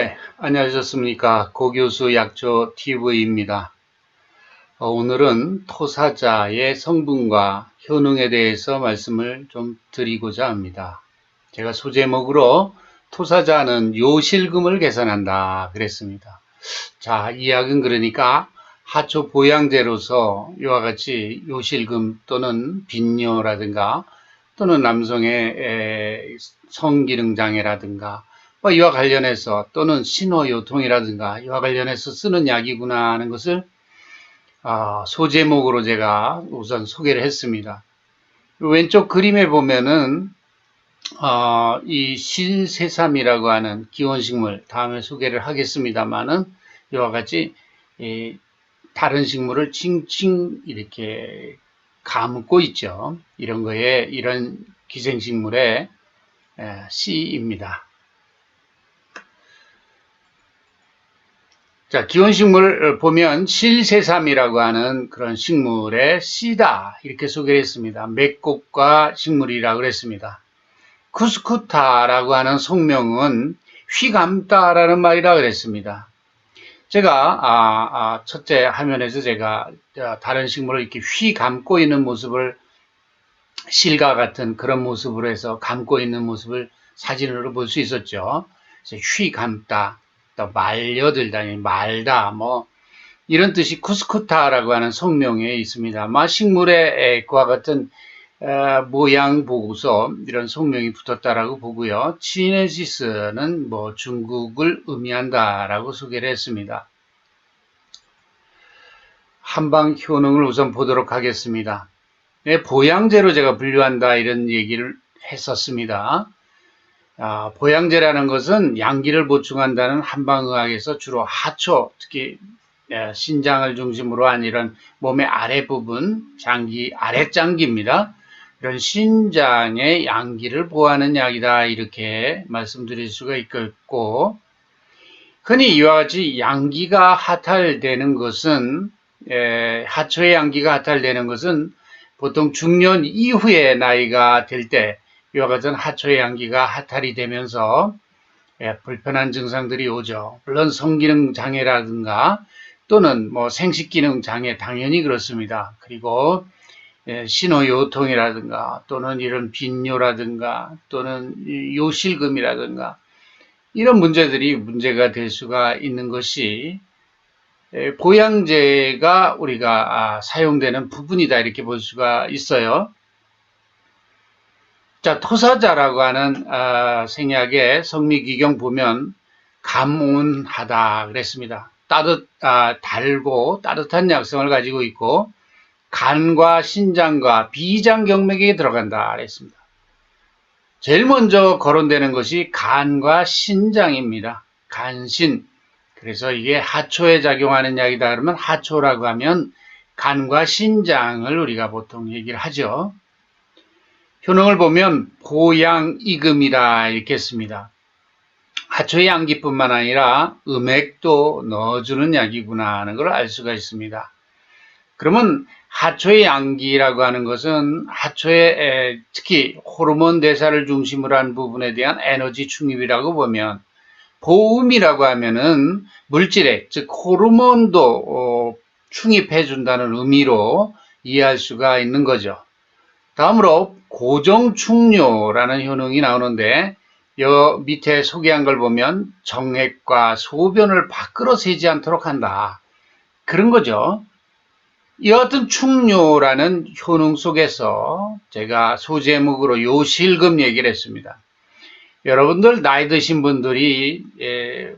네, 안녕하셨습니까? 고교수 약초 TV입니다. 오늘은 토사자의 성분과 효능에 대해서 말씀을 좀 드리고자 합니다. 제가 소제목으로 토사자는 요실금을 개선한다 그랬습니다. 자, 이 약은 그러니까 하초 보양제로서 이와 같이 요실금 또는 빈뇨라든가 또는 남성의 성기능 장애라든가 이와 관련해서 또는 신호요통이라든가 이와 관련해서 쓰는 약이구나 하는 것을 소제목으로 제가 우선 소개를 했습니다. 왼쪽 그림에 보면은 이 실새삼이라고 하는 기원식물 다음에 소개를 하겠습니다만은 이와 같이 다른 식물을 칭칭 이렇게 감고 있죠. 이런 거에 이런 기생식물의 씨입니다. 자, 기원식물을 보면 실새삼이라고 하는 그런 식물의 씨다 이렇게 소개를 했습니다. 맥곡과 식물이라고 그랬습니다. 쿠스쿠타라고 하는 속명은 휘감다라는 말이라고 그랬습니다. 제가 첫째 화면에서 제가 다른 식물을 이렇게 휘감고 있는 모습을 실과 같은 그런 모습으로 해서 감고 있는 모습을 사진으로 볼 수 있었죠. 그래서 휘감다, 또 말려들다, 말다, 이런 뜻이 쿠스쿠타라고 하는 속명에 있습니다. 식물의 그와 같은 모양 보고서 이런 속명이 붙었다라고 보고요. 치네시스는 중국을 의미한다라고 소개를 했습니다. 한방 효능을 우선 보도록 하겠습니다. 보양제로 제가 분류한다 이런 얘기를 했었습니다. 보양제라는 것은 양기를 보충한다는 한방의학에서 주로 하초, 특히 신장을 중심으로 한 이런 몸의 아랫부분, 장기, 아랫장기입니다. 이런 신장의 양기를 보호하는 약이다 이렇게 말씀드릴 수가 있겠고, 흔히 이와 같이 양기가 하탈되는 것은 하초의 양기가 하탈되는 것은 보통 중년 이후의 나이가 될 때 이와 같은 하초의 양기가 하탈이 되면서 불편한 증상들이 오죠. 물론 성기능 장애라든가 또는 생식기능 장애 당연히 그렇습니다. 그리고 신호요통이라든가 또는 이런 빈뇨라든가 또는 요실금이라든가 이런 문제들이 문제가 될 수가 있는 것이 보양제가 우리가 사용되는 부분이다 이렇게 볼 수가 있어요. 자, 토사자라고 하는 생약의 성미기경 보면 감온하다 그랬습니다. 달고 따뜻한 약성을 가지고 있고 간과 신장과 비장경맥에 들어간다 그랬습니다. 제일 먼저 거론되는 것이 간과 신장입니다. 간신. 그래서 이게 하초에 작용하는 약이다 그러면 하초라고 하면 간과 신장을 우리가 보통 얘기를 하죠. 효능을 보면 보양이금이라 이렇게 했습니다. 하초의 양기뿐만 아니라 음액도 넣어주는 약이구나 하는 걸 알 수가 있습니다. 그러면 하초의 양기라고 하는 것은 하초의 특히 호르몬 대사를 중심으로 한 부분에 대한 에너지 충입이라고 보면, 보음이라고 하면은 물질에 즉 호르몬도 충입해 준다는 의미로 이해할 수가 있는 거죠. 다음으로 고정충뇨라는 효능이 나오는데 여 밑에 소개한 걸 보면 정액과 소변을 밖으로 새지 않도록 한다 그런 거죠. 이 어떤 충뇨라는 효능 속에서 제가 소제목으로 요실금 얘기를 했습니다. 여러분들 나이 드신 분들이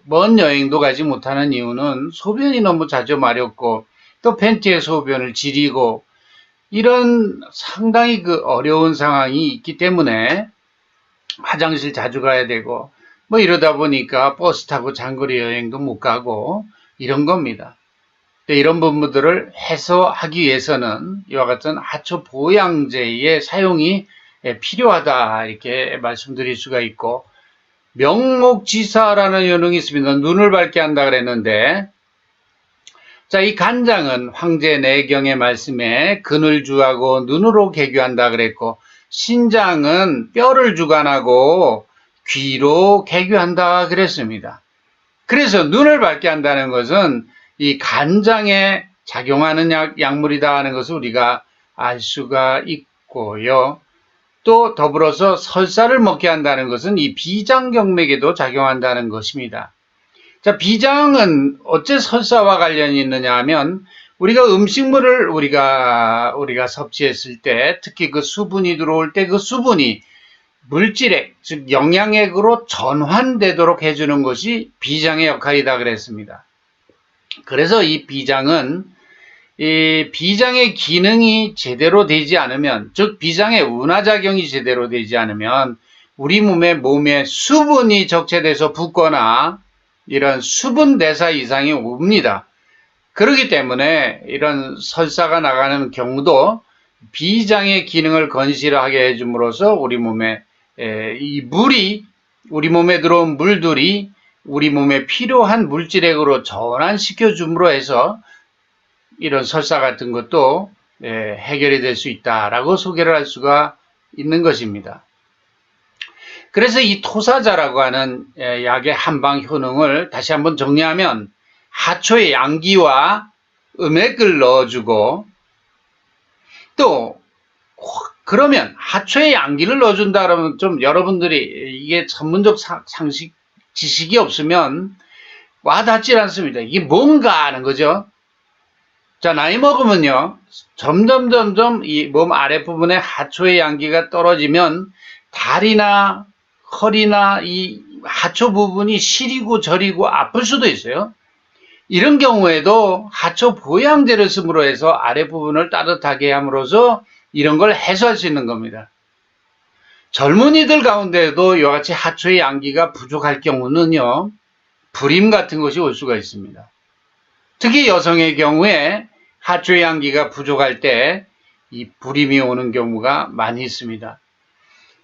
먼 여행도 가지 못하는 이유는 소변이 너무 자주 마렵고 또 팬티에 소변을 지리고 이런 상당히 어려운 상황이 있기 때문에 화장실 자주 가야 되고 이러다 보니까 버스 타고 장거리 여행도 못 가고 이런 겁니다. 이런 부분들을 해소하기 위해서는 이와 같은 하초 보양제의 사용이 필요하다 이렇게 말씀드릴 수가 있고, 명목지사라는 효능이 있습니다. 눈을 밝게 한다 그랬는데, 자, 이 간장은 황제 내경의 말씀에 근을 주하고 눈으로 개교한다 그랬고, 신장은 뼈를 주관하고 귀로 개교한다 그랬습니다. 그래서 눈을 밝게 한다는 것은 이 간장에 작용하는 약물이다 하는 것을 우리가 알 수가 있고요. 또 더불어서 설사를 먹게 한다는 것은 이 비장경맥에도 작용한다는 것입니다. 자, 비장은 어째 설사와 관련이 있느냐 하면 우리가 음식물을 우리가 섭취했을 때 특히 그 수분이 들어올 때 그 수분이 물질액, 즉 영양액으로 전환되도록 해주는 것이 비장의 역할이다 그랬습니다. 그래서 이 비장은 이 비장의 기능이 제대로 되지 않으면, 즉 비장의 운하작용이 제대로 되지 않으면 우리 몸에 수분이 적체돼서 붓거나 이런 수분 대사 이상이 옵니다. 그렇기 때문에 이런 설사가 나가는 경우도 비장의 기능을 건실하게 해줌으로써 우리 몸에 이 물이, 우리 몸에 들어온 물들이 우리 몸에 필요한 물질액으로 전환시켜 줌으로 해서 이런 설사 같은 것도 해결이 될 수 있다라고 소개를 할 수가 있는 것입니다. 그래서 이 토사자라고 하는 약의 한방 효능을 다시 한번 정리하면 하초에 양기와 음액을 넣어주고 또 그러면 하초에 양기를 넣어준다 그러면 좀 여러분들이 이게 전문적 상식 지식이 없으면 와닿질 않습니다. 이게 뭔가 하는 거죠. 자, 나이 먹으면요, 점점 이 몸 아랫부분에 하초의 양기가 떨어지면 다리나 허리나 이 하초 부분이 시리고 저리고 아플 수도 있어요. 이런 경우에도 하초 보양제를 씀으로 해서 아랫부분을 따뜻하게 함으로써 이런 걸 해소할 수 있는 겁니다. 젊은이들 가운데도 이와 같이 하초의 양기가 부족할 경우는요, 불임 같은 것이 올 수가 있습니다. 특히 여성의 경우에 하초의 양기가 부족할 때 이 불임이 오는 경우가 많이 있습니다.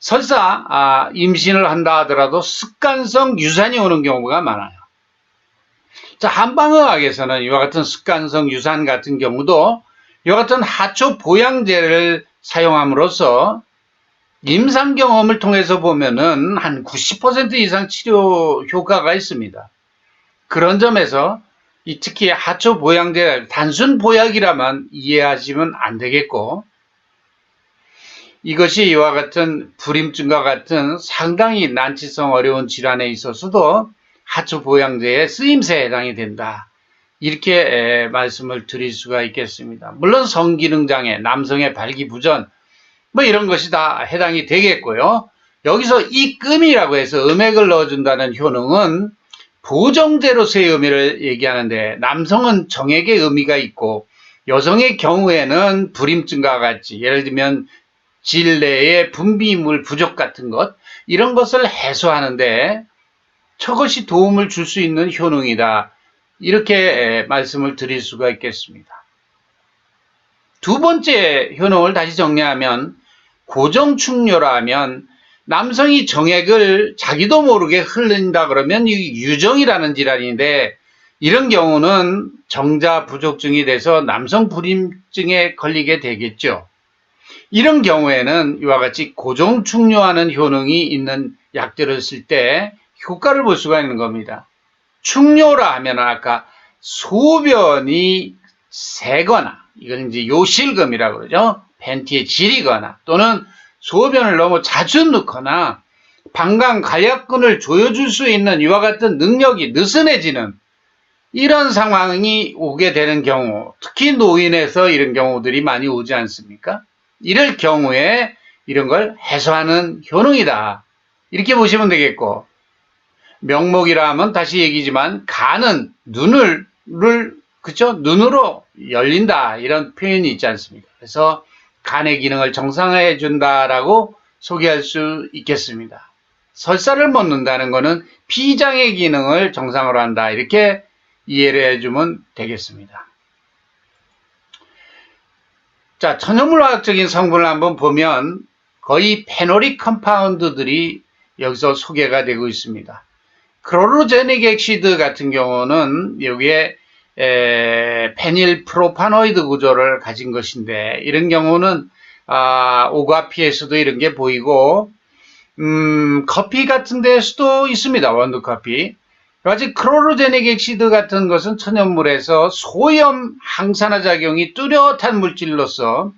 설사 임신을 한다 하더라도 습관성 유산이 오는 경우가 많아요. 자, 한방의학에서는 이와 같은 습관성 유산 같은 경우도 이와 같은 하초 보양제를 사용함으로써 임상 경험을 통해서 보면은 한 90% 이상 치료 효과가 있습니다. 그런 점에서 특히 하초 보양제, 단순 보약이라만 이해하시면 안 되겠고, 이것이 이와 같은 불임증과 같은 상당히 난치성 어려운 질환에 있어서도 하초 보양제의 쓰임새에 해당이 된다. 이렇게 말씀을 드릴 수가 있겠습니다. 물론 성기능장애, 남성의 발기부전, 뭐 이런 것이 다 해당이 되겠고요. 여기서 이 끔이라고 해서 음액을 넣어준다는 효능은 보정제로서의 의미를 얘기하는데, 남성은 정액의 의미가 있고 여성의 경우에는 불임증과 같이 예를 들면 질 내의 분비물 부족 같은 것, 이런 것을 해소하는데 저것이 도움을 줄 수 있는 효능이다. 이렇게 말씀을 드릴 수가 있겠습니다. 두 번째 효능을 다시 정리하면 고정충뇨라 하면 남성이 정액을 자기도 모르게 흘린다 그러면 유정이라는 질환인데, 이런 경우는 정자 부족증이 돼서 남성 불임증에 걸리게 되겠죠. 이런 경우에는 이와 같이 고정충뇨하는 효능이 있는 약들을 쓸 때 효과를 볼 수가 있는 겁니다. 충뇨라 하면 아까 소변이 새거나, 이건 이제 요실금이라고 그러죠. 팬티에 지리거나 또는 소변을 너무 자주 넣거나 방광 관략근을 조여줄 수 있는 이와 같은 능력이 느슨해지는 이런 상황이 오게 되는 경우, 특히 노인에서 이런 경우들이 많이 오지 않습니까? 이럴 경우에 이런 걸 해소하는 효능이다. 이렇게 보시면 되겠고, 명목이라 하면 다시 얘기지만 간은 눈으로 열린다, 이런 표현이 있지 않습니까? 그래서 간의 기능을 정상화해 준다라고 소개할 수 있겠습니다. 설사를 먹는다는 것은 비장의 기능을 정상으로 한다, 이렇게 이해를 해주면 되겠습니다. 자, 천연물화학적인 성분을 한번 보면 거의 페놀릭 컴파운드들이 여기서 소개가 되고 있습니다. 클로로제닉 액시드 같은 경우는 여기에 페닐 프로파노이드 구조를 가진 것인데, 이런 경우는 오가피에서도 이런 게 보이고, 커피 같은 데서도 있습니다. 원두 커피. 마치 크로로제닉 액시드 같은 것은 천연물에서 소염 항산화 작용이 뚜렷한 물질로서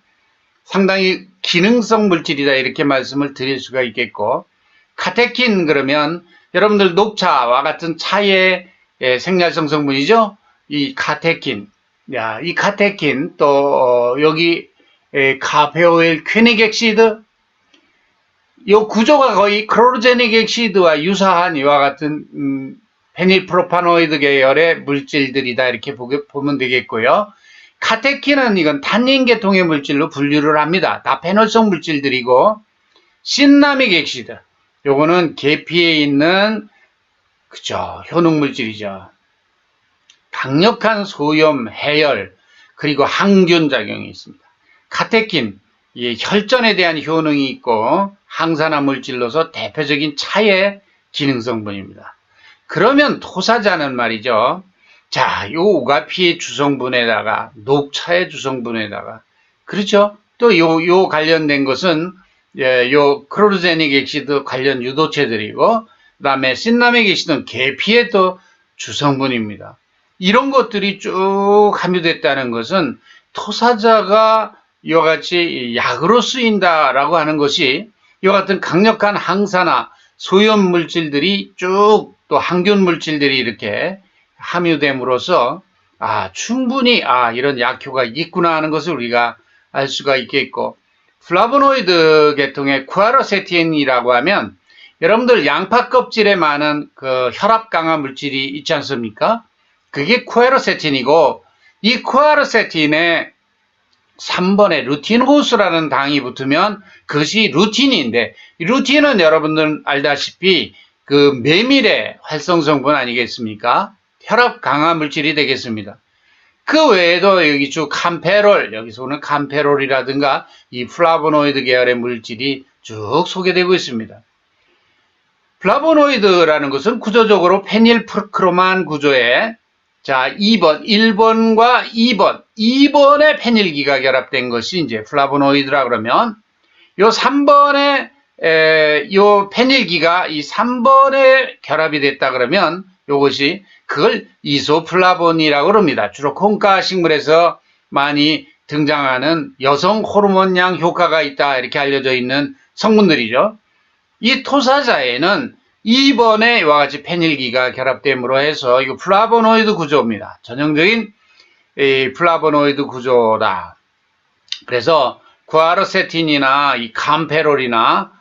상당히 기능성 물질이다 이렇게 말씀을 드릴 수가 있겠고, 카테킨 그러면 여러분들 녹차와 같은 차의 생리활성 성분이죠. 이 카테킨, 이 카테킨 또 여기 카페오일 퀴닉 액시드, 이 구조가 거의 크로로제닉 액시드와 유사한 이와 같은 페닐프로파노이드 계열의 물질들이다 이렇게 보면 되겠고요. 카테킨은 이건 탄닌 계통의 물질로 분류를 합니다. 다 페놀성 물질들이고, 신라믹 액시드, 요거는 계피에 있는 그죠 효능 물질이죠. 강력한 소염, 해열, 그리고 항균 작용이 있습니다. 카테킨, 혈전에 대한 효능이 있고 항산화 물질로서 대표적인 차의 기능성분입니다. 그러면 토사자는 말이죠. 자, 요 오가피의 주성분에다가 녹차의 주성분에다가 그렇죠. 또 요 관련된 것은 요 크로로제닉 액시드 관련 유도체들이고, 그다음에 신라믹 액시드는 계피의 또 주성분입니다. 이런 것들이 쭉 함유됐다는 것은 토사자가 이와 같이 약으로 쓰인다라고 하는 것이 이와 같은 강력한 항산화 소염 물질들이 쭉 또 항균 물질들이 이렇게 함유됨으로써 충분히 이런 약효가 있구나 하는 것을 우리가 알 수가 있겠고, 플라보노이드 계통의 쿠아르세틴이라고 하면 여러분들 양파 껍질에 많은 그 혈압 강화 물질이 있지 않습니까? 그게 쿠아르세틴이고, 이 쿠아르세틴에 3번에 루틴호수라는 당이 붙으면 그것이 루틴인데, 루틴은 여러분들 알다시피 그 메밀의 활성 성분 아니겠습니까? 혈압 강화 물질이 되겠습니다. 그 외에도 여기 쭉 캄페롤, 여기서 오는 캄페롤이라든가 이 플라보노이드 계열의 물질이 쭉 소개되고 있습니다. 플라보노이드라는 것은 구조적으로 페닐크로만 구조에 1번과 2번의 페닐기가 결합된 것이 이제 플라보노이드라 그러면, 요 3번의 요 페닐기가 이 3번에 결합이 됐다 그러면 요것이 그걸 이소플라본이라고 그럽니다. 주로 콩가 식물에서 많이 등장하는 여성 호르몬양 효과가 있다 이렇게 알려져 있는 성분들이죠. 이 토사자에는 2번에 이와 같이 페닐기가 결합됨으로 해서 이거 플라보노이드 구조입니다. 전형적인 플라보노이드 구조다. 그래서 쿠아르세틴이나 이 캄페롤이나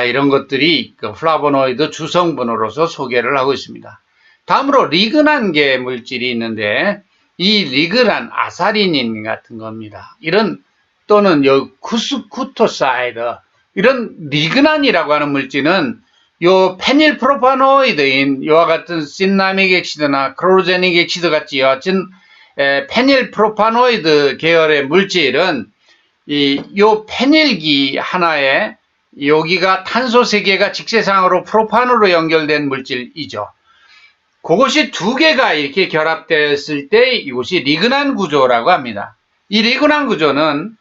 이런 것들이 그 플라보노이드 주성분으로서 소개를 하고 있습니다. 다음으로 리그난계 물질이 있는데, 이 리그난 아사리닌 같은 겁니다. 이런 또는 쿠스쿠토사이드, 이런 리그난이라고 하는 물질은 요 페닐프로파노이드인 이와 같은 신라믹 액시드나 크로로제닉 액시드 같이 여하튼 페닐프로파노이드 계열의 물질은 요 페닐기 하나에 여기가 탄소 3개가 직세상으로 프로판으로 연결된 물질이죠. 그것이 2개가 이렇게 결합됐을 때 이것이 리그난 구조라고 합니다. 이 리그난 구조는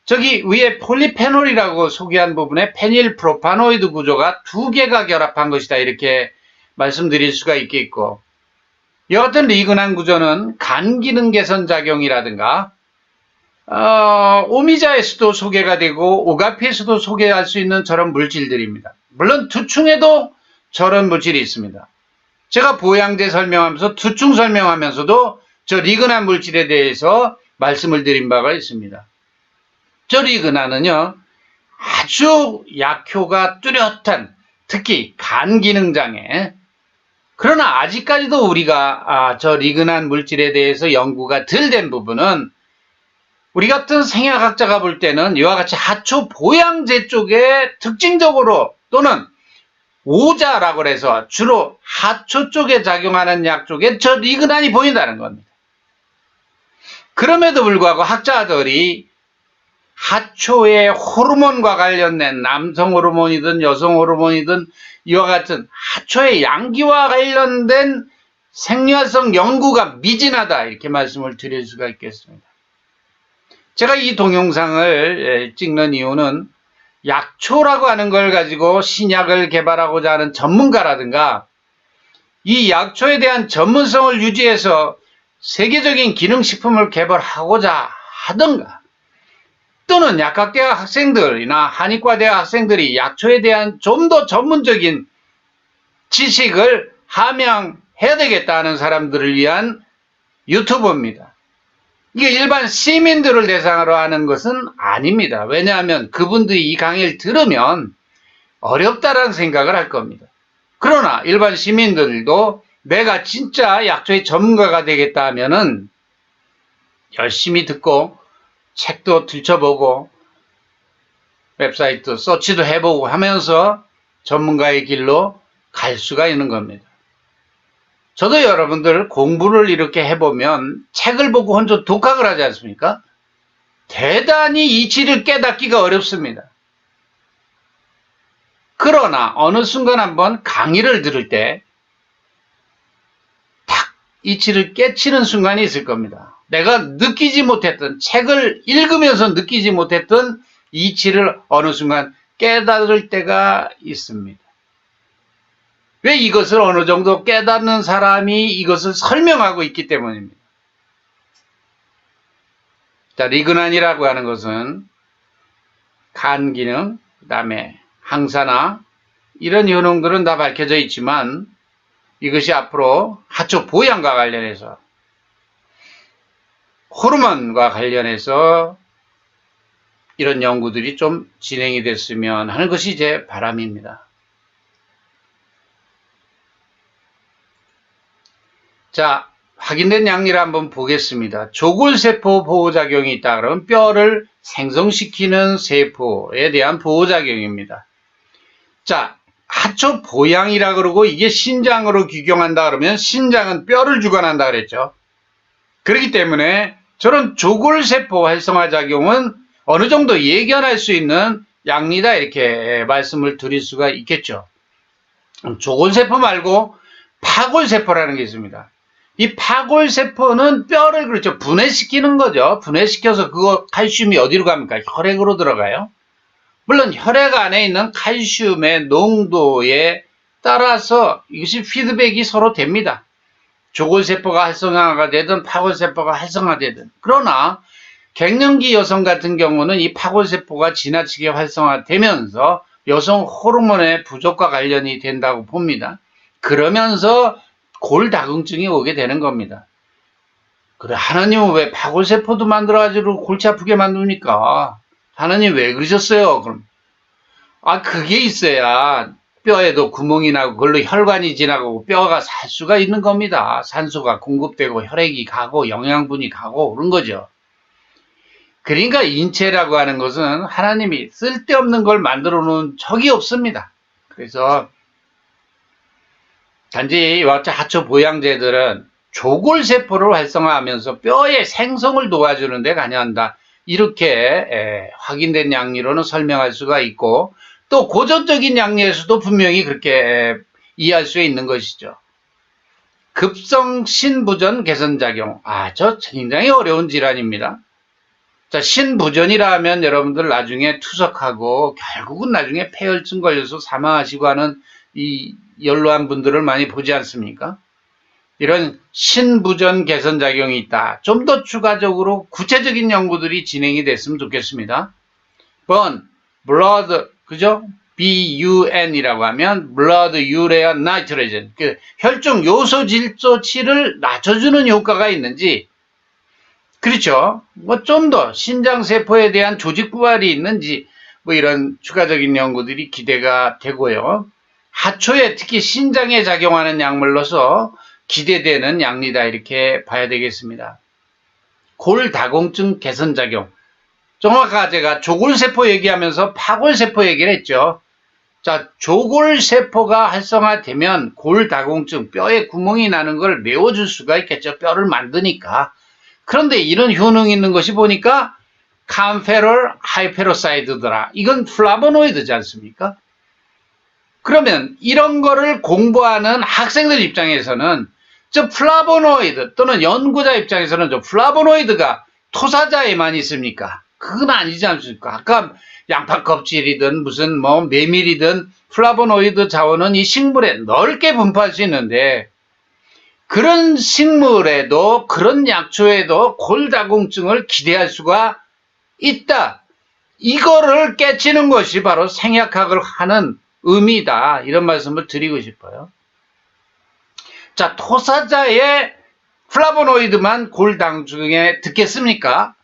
저기 위에 폴리페놀이라고 소개한 부분에 페닐프로파노이드 구조가 2개가 결합한 것이다 이렇게 말씀드릴 수가 있겠고, 이와 같은 리그난 구조는 간 기능 개선 작용이라든가 오미자에서도 소개가 되고 오가피에서도 소개할 수 있는 저런 물질들입니다. 물론 두충에도 저런 물질이 있습니다. 제가 보양제 설명하면서 두충 설명하면서도 저 리그난 물질에 대해서 말씀을 드린 바가 있습니다. 저 리그난은요, 아주 약효가 뚜렷한, 특히 간 기능장애, 그러나 아직까지도 우리가 저 리그난 물질에 대해서 연구가 덜 된 부분은, 우리 같은 생약학자가 볼 때는 이와 같이 하초 보양제 쪽에 특징적으로 또는 오자라고 해서 주로 하초 쪽에 작용하는 약 쪽에 저 리그난이 보인다는 겁니다. 그럼에도 불구하고 학자들이 하초의 호르몬과 관련된 남성 호르몬이든 여성 호르몬이든 이와 같은 하초의 양기와 관련된 생리활성 연구가 미진하다 이렇게 말씀을 드릴 수가 있겠습니다. 제가 이 동영상을 찍는 이유는 약초라고 하는 걸 가지고 신약을 개발하고자 하는 전문가라든가 이 약초에 대한 전문성을 유지해서 세계적인 기능식품을 개발하고자 하던가, 또는 약학대학 학생들이나 한의과대학 학생들이 약초에 대한 좀 더 전문적인 지식을 함양해야 되겠다는 사람들을 위한 유튜브입니다. 이게 일반 시민들을 대상으로 하는 것은 아닙니다. 왜냐하면 그분들이 이 강의를 들으면 어렵다라는 생각을 할 겁니다. 그러나 일반 시민들도 내가 진짜 약초의 전문가가 되겠다 하면은 열심히 듣고 책도 들춰보고 웹사이트 서치도 해보고 하면서 전문가의 길로 갈 수가 있는 겁니다. 저도 여러분들 공부를 이렇게 해보면 책을 보고 혼자 독학을 하지 않습니까? 대단히 이치를 깨닫기가 어렵습니다. 그러나 어느 순간 한번 강의를 들을 때 탁 이치를 깨치는 순간이 있을 겁니다. 내가 느끼지 못했던, 책을 읽으면서 느끼지 못했던 이치를 어느 순간 깨달을 때가 있습니다. 왜? 이것을 어느 정도 깨닫는 사람이 이것을 설명하고 있기 때문입니다. 자, 리그난이라고 하는 것은 간 기능, 그 다음에 항산화, 이런 효능들은 다 밝혀져 있지만 이것이 앞으로 하초 보양과 관련해서, 호르몬과 관련해서 이런 연구들이 좀 진행이 됐으면 하는 것이 제 바람입니다. 자, 확인된 양리를 한번 보겠습니다. 조골세포 보호작용이 있다 그러면 뼈를 생성시키는 세포에 대한 보호작용입니다. 자, 하초 보양이라 그러고 이게 신장으로 규경한다 그러면 신장은 뼈를 주관한다 그랬죠. 그렇기 때문에 저런 조골세포 활성화 작용은 어느 정도 예견할 수 있는 양리다, 이렇게 말씀을 드릴 수가 있겠죠. 조골세포 말고 파골세포라는 게 있습니다. 이 파골세포는 뼈를 그렇죠, 분해시키는 거죠. 분해시켜서 그거 칼슘이 어디로 갑니까? 혈액으로 들어가요. 물론 혈액 안에 있는 칼슘의 농도에 따라서 이것이 피드백이 서로 됩니다. 조골세포가 활성화가 되든 파골세포가 활성화되든. 그러나 갱년기 여성 같은 경우는 이 파골세포가 지나치게 활성화되면서 여성 호르몬의 부족과 관련이 된다고 봅니다. 그러면서 골다공증이 오게 되는 겁니다. 그래, 하나님은 왜 파골세포도 만들어가지고 골치 아프게 만듭니까? 하나님 왜 그러셨어요? 그럼, 그게 있어야 뼈에도 구멍이 나고 그걸로 혈관이 지나가고 뼈가 살 수가 있는 겁니다. 산소가 공급되고 혈액이 가고 영양분이 가고 그런 거죠. 그러니까 인체라고 하는 것은 하나님이 쓸데없는 걸 만들어 놓은 적이 없습니다. 그래서 단지 하초 보양제들은 조골세포를 활성화하면서 뼈의 생성을 도와주는 데 관여한다, 이렇게 확인된 양리로는 설명할 수가 있고, 또 고전적인 양리에서도 분명히 그렇게 이해할 수 있는 것이죠. 급성 신부전 개선작용, 저 굉장히 어려운 질환입니다. 자, 신부전이라 하면 여러분들 나중에 투석하고 결국은 나중에 폐혈증 걸려서 사망하시고 하는 이 연로한 분들을 많이 보지 않습니까? 이런 신부전 개선작용이 있다. 좀 더 추가적으로 구체적인 연구들이 진행이 됐으면 좋겠습니다. blood, 그죠? BUN이라고 하면 blood urea nitrogen, 혈중 요소 질소치를 낮춰주는 효과가 있는지, 그렇죠? 좀 더 신장세포에 대한 조직 부활이 있는지, 이런 추가적인 연구들이 기대가 되고요. 하초에 특히 신장에 작용하는 약물로서 기대되는 양리다, 이렇게 봐야 되겠습니다. 골다공증 개선작용. 좀 아까 제가 조골세포 얘기하면서 파골세포 얘기를 했죠. 자, 조골세포가 활성화되면 골다공증, 뼈에 구멍이 나는 걸 메워줄 수가 있겠죠. 뼈를 만드니까. 그런데 이런 효능이 있는 것이 보니까 캄페롤 하이페로사이드더라. 이건 플라보노이드지 않습니까? 그러면 이런 거를 공부하는 학생들 입장에서는 저 플라보노이드, 또는 연구자 입장에서는 저 플라보노이드가 토사자에만 있습니까? 그건 아니지 않습니까? 아까 양파 껍질이든 무슨 뭐 메밀이든 플라보노이드 자원은 이 식물에 넓게 분포할 수 있는데 그런 식물에도 그런 약초에도 골다공증을 기대할 수가 있다. 이거를 깨치는 것이 바로 생약학을 하는 의미다. 이런 말씀을 드리고 싶어요. 자, 토사자의 플라보노이드만 골다공증에 듣겠습니까?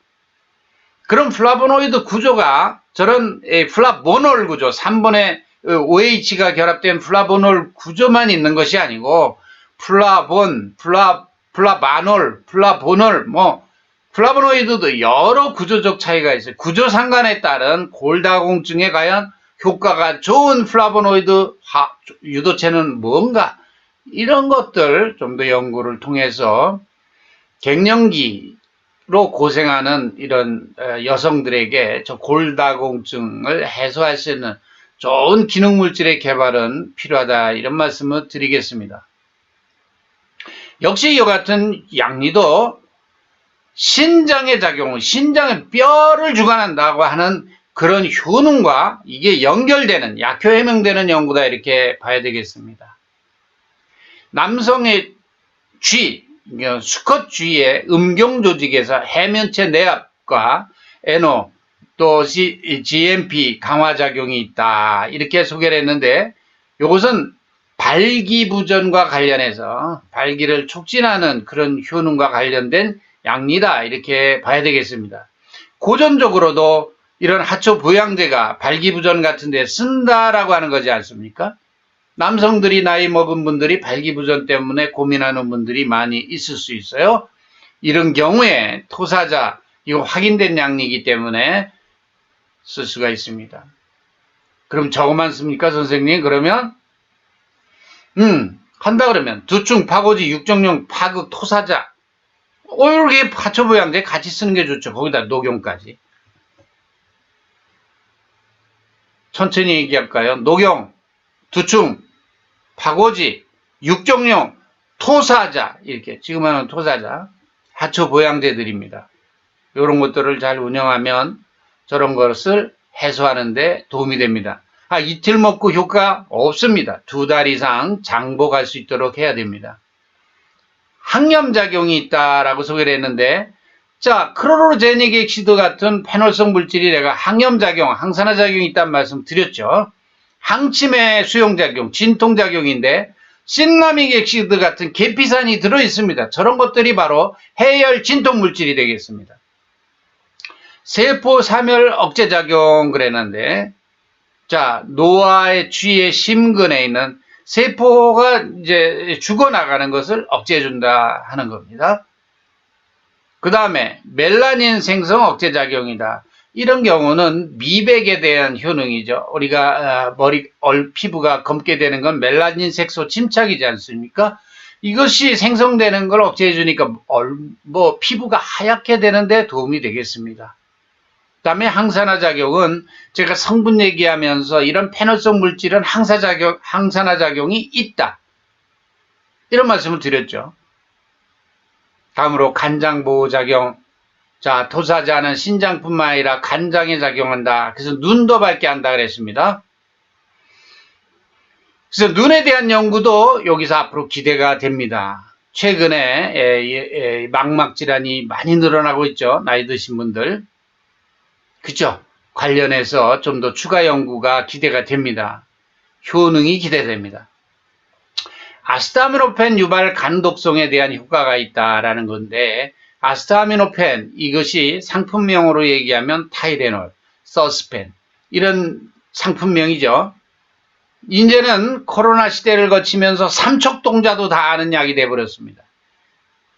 그럼 플라보노이드 구조가 저런 플라보놀 구조, 3번의 OH가 결합된 플라보놀 구조만 있는 것이 아니고 플라본, 플라바놀, 플라보놀, 플라보노이드도 여러 구조적 차이가 있어요. 구조 상관에 따른 골다공증에 과연 효과가 좋은 플라보노이드 유도체는 뭔가? 이런 것들 좀 더 연구를 통해서 갱년기로 고생하는 이런 여성들에게 저 골다공증을 해소할 수 있는 좋은 기능물질의 개발은 필요하다. 이런 말씀을 드리겠습니다. 역시 이와 같은 양리도 신장의 작용, 신장의 뼈를 주관한다고 하는 그런 효능과 이게 연결되는, 약효 해명되는 연구다. 이렇게 봐야 되겠습니다. 남성의 쥐, 수컷 쥐의 음경 조직에서 해면체 내압과 NO 또 GMP 강화 작용이 있다. 이렇게 소개를 했는데 이것은 발기부전과 관련해서 발기를 촉진하는 그런 효능과 관련된 약리다. 이렇게 봐야 되겠습니다. 고전적으로도 이런 하초 보양제가 발기부전 같은 데 쓴다라고 하는 거지 않습니까? 남성들이 나이 먹은 분들이 발기부전 때문에 고민하는 분들이 많이 있을 수 있어요. 이런 경우에 토사자, 이거 확인된 약리이기 때문에 쓸 수가 있습니다. 그럼 저것만 씁니까, 선생님? 그러면 한다 그러면 두충, 파고지, 육정용, 파극, 토사자 이렇게 하초보양제 같이 쓰는 게 좋죠. 거기다 녹용까지. 천천히 얘기할까요? 녹용, 두충, 파고지, 육정용, 토사자 이렇게 지금 하는 토사자 하초보양제들입니다. 이런 것들을 잘 운영하면 저런 것을 해소하는 데 도움이 됩니다. 이틀 먹고 효과 없습니다. 2달 이상 장복할 수 있도록 해야 됩니다. 항염작용이 있다라고 소개를 했는데, 자, 크로로제닉 엑시드 같은 페놀성 물질이 내가 항염작용, 항산화작용이 있다는 말씀 드렸죠. 항침해 수용작용, 진통작용인데, 신라믹 엑시드 같은 계피산이 들어있습니다. 저런 것들이 바로 해열 진통물질이 되겠습니다. 세포 사멸 억제작용 그랬는데, 자, 노화의 쥐의 심근에 있는 세포가 이제 죽어나가는 것을 억제해준다 하는 겁니다. 그 다음에 멜라닌 생성 억제작용이다. 이런 경우는 미백에 대한 효능이죠. 우리가 피부가 검게 되는 건 멜라닌 색소 침착이지 않습니까? 이것이 생성되는 걸 억제해주니까 피부가 하얗게 되는데 도움이 되겠습니다. 그 다음에 항산화작용은 제가 성분 얘기하면서 이런 페놀성 물질은 항산화작용이 있다. 이런 말씀을 드렸죠. 다음으로 간장보호작용. 자, 토사자는 신장뿐만 아니라 간장에 작용한다. 그래서 눈도 밝게 한다 그랬습니다. 그래서 눈에 대한 연구도 여기서 앞으로 기대가 됩니다. 최근에 망막질환이 많이 늘어나고 있죠. 나이 드신 분들. 그죠? 관련해서 좀 더 추가 연구가 기대가 됩니다. 효능이 기대됩니다. 아스타미노펜 유발 간독성에 대한 효과가 있다라는 건데, 아스타미노펜 이것이 상품명으로 얘기하면 타이레놀, 서스펜 이런 상품명이죠. 이제는 코로나 시대를 거치면서 삼척동자도 다 아는 약이 돼버렸습니다.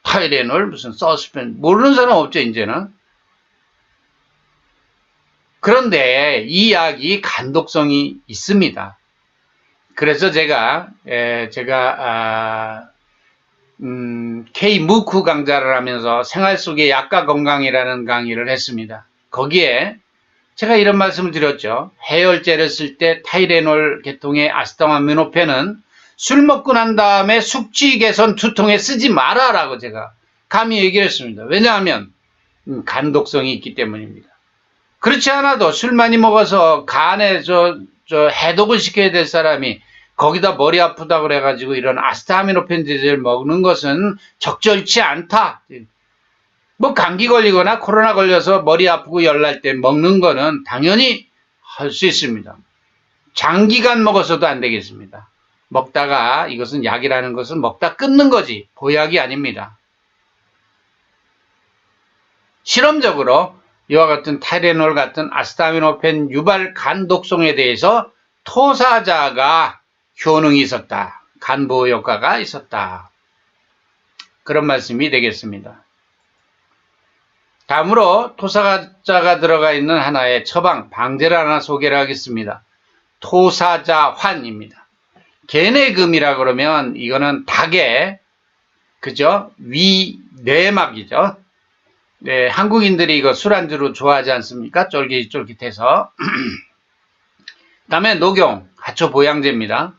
타이레놀 무슨 서스펜 모르는 사람 없죠. 이제는. 그런데 이 약이 간독성이 있습니다. 그래서 제가 K-무크 강좌를 하면서 생활 속의 약과 건강이라는 강의를 했습니다. 거기에 제가 이런 말씀을 드렸죠. 해열제를 쓸 때 타이레놀 계통의 아스타미노펜은 술 먹고 난 다음에 숙취 개선 두통에 쓰지 마라라고 제가 감히 얘기를 했습니다. 왜냐하면 간독성이 있기 때문입니다. 그렇지 않아도 술 많이 먹어서 간에 해독을 시켜야 될 사람이 거기다 머리 아프다 그래가지고 이런 아스타미노펜제를 먹는 것은 적절치 않다. 뭐 감기 걸리거나 코로나 걸려서 머리 아프고 열날 때 먹는 거는 당연히 할 수 있습니다. 장기간 먹어서도 안 되겠습니다. 먹다가 이것은 약이라는 것은 먹다 끊는 거지 보약이 아닙니다. 실험적으로 이와 같은 타이레놀 같은 아스타미노펜 유발 간 독성에 대해서 토사자가 효능이 있었다. 간 보호 효과가 있었다. 그런 말씀이 되겠습니다. 다음으로 토사자가 들어가 있는 하나의 처방, 방제를 하나 소개를 하겠습니다. 토사자환입니다. 개내금이라 그러면 이거는 닭의 그죠? 위 내막이죠. 네, 한국인들이 이거 술안주로 좋아하지 않습니까? 쫄깃쫄깃해서. 다음에 녹용, 하초 보양제입니다.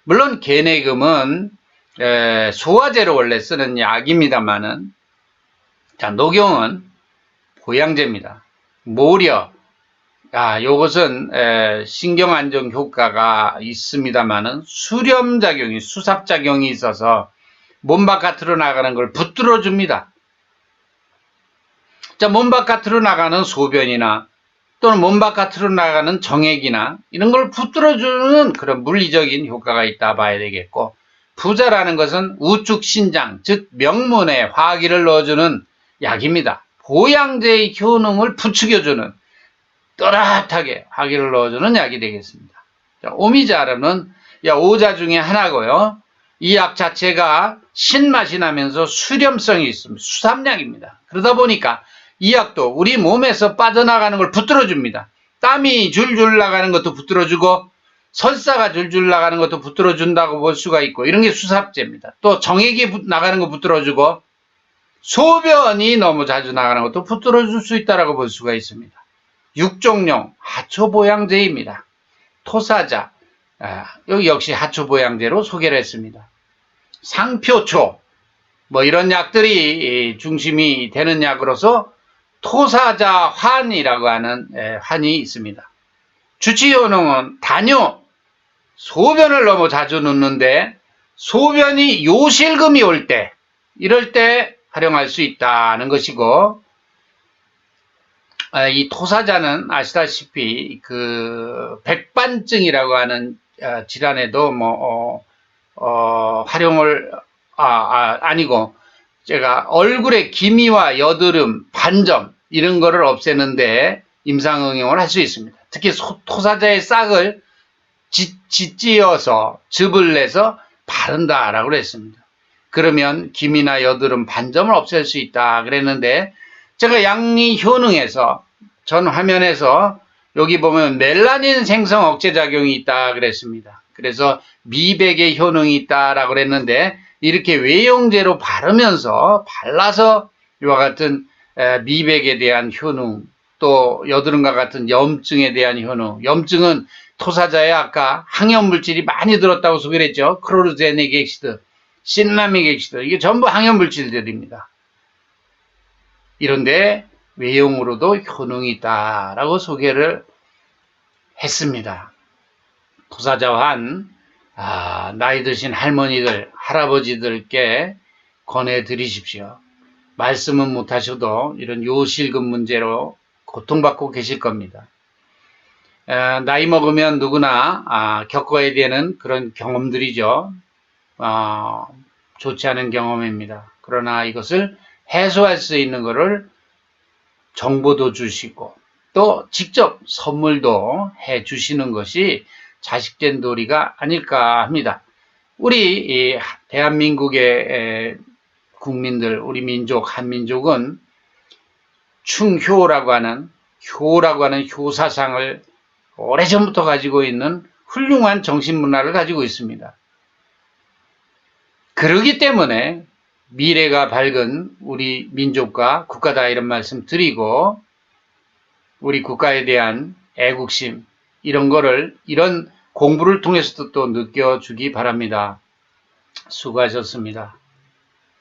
물론 개내금은 소화제로 원래 쓰는 약입니다만은, 자, 녹용은 보양제입니다. 모려, 요것은 신경 안정 효과가 있습니다만은 수렴작용이, 수삽작용이 있어서 몸 바깥으로 나가는 걸 붙들어 줍니다. 자, 몸 바깥으로 나가는 소변이나 또는 몸 바깥으로 나가는 정액이나 이런 걸 붙들어주는 그런 물리적인 효과가 있다 봐야 되겠고, 부자라는 것은 우측 신장, 즉 명문에 화기를 넣어주는 약입니다. 보양제의 효능을 부추겨주는, 또렷하게 화기를 넣어주는 약이 되겠습니다. 자, 오미자르는 오자 중에 하나고요. 이 약 자체가 신맛이 나면서 수렴성이 있습니다. 수삼약입니다. 그러다 보니까 이 약도 우리 몸에서 빠져나가는 걸 붙들어줍니다. 땀이 줄줄 나가는 것도 붙들어주고 설사가 줄줄 나가는 것도 붙들어준다고 볼 수가 있고, 이런 게 수삽제입니다. 또 정액이 나가는 거 붙들어주고 소변이 너무 자주 나가는 것도 붙들어줄 수 있다고 볼 수가 있습니다. 육종용 하초보양제입니다. 토사자, 여기 역시 하초보양제로 소개를 했습니다. 상표초, 뭐 이런 약들이 중심이 되는 약으로서 토사자환이라고 하는 환이 있습니다. 주치효능은 단요, 소변을 너무 자주 넣는데 소변이 요실금이 올 때, 이럴 때 활용할 수 있다는 것이고, 이 토사자는 아시다시피 그 백반증이라고 하는 질환에도 활용을 아니고, 제가 얼굴에 기미와 여드름, 반점 이런 거를 없애는데 임상응용을 할 수 있습니다. 특히 토사자의 싹을 짓지어서 즙을 내서 바른다라고 했습니다. 그러면 기미나 여드름, 반점을 없앨 수 있다 그랬는데, 제가 양리 효능에서 전 화면에서 여기 보면 멜라닌 생성 억제 작용이 있다 그랬습니다. 그래서 미백의 효능이 있다라고 그랬는데, 이렇게 외용제로 발라서 이와 같은 미백에 대한 효능, 또 여드름과 같은 염증에 대한 효능, 염증은 토사자에 아까 항염물질이 많이 들었다고 소개를 했죠. 크로르제닉 액시드, 신라믹 액시드, 이게 전부 항염물질들입니다. 이런데 외용으로도 효능이 있다라고 소개를 했습니다. 토사자환, 나이 드신 할머니들, 할아버지들께 권해드리십시오. 말씀은 못하셔도 이런 요실금 문제로 고통받고 계실 겁니다. 나이 먹으면 누구나 겪어야 되는 그런 경험들이죠. 좋지 않은 경험입니다. 그러나 이것을 해소할 수 있는 것을 정보도 주시고 또 직접 선물도 해 주시는 것이 자식된 도리가 아닐까 합니다. 우리 대한민국의 국민들, 우리 민족, 한민족은 충효라고 하는 효사상을 오래전부터 가지고 있는 훌륭한 정신문화를 가지고 있습니다. 그러기 때문에 미래가 밝은 우리 민족과 국가다, 이런 말씀 드리고, 우리 국가에 대한 애국심, 이런 공부를 통해서도 또 느껴주기 바랍니다. 수고하셨습니다.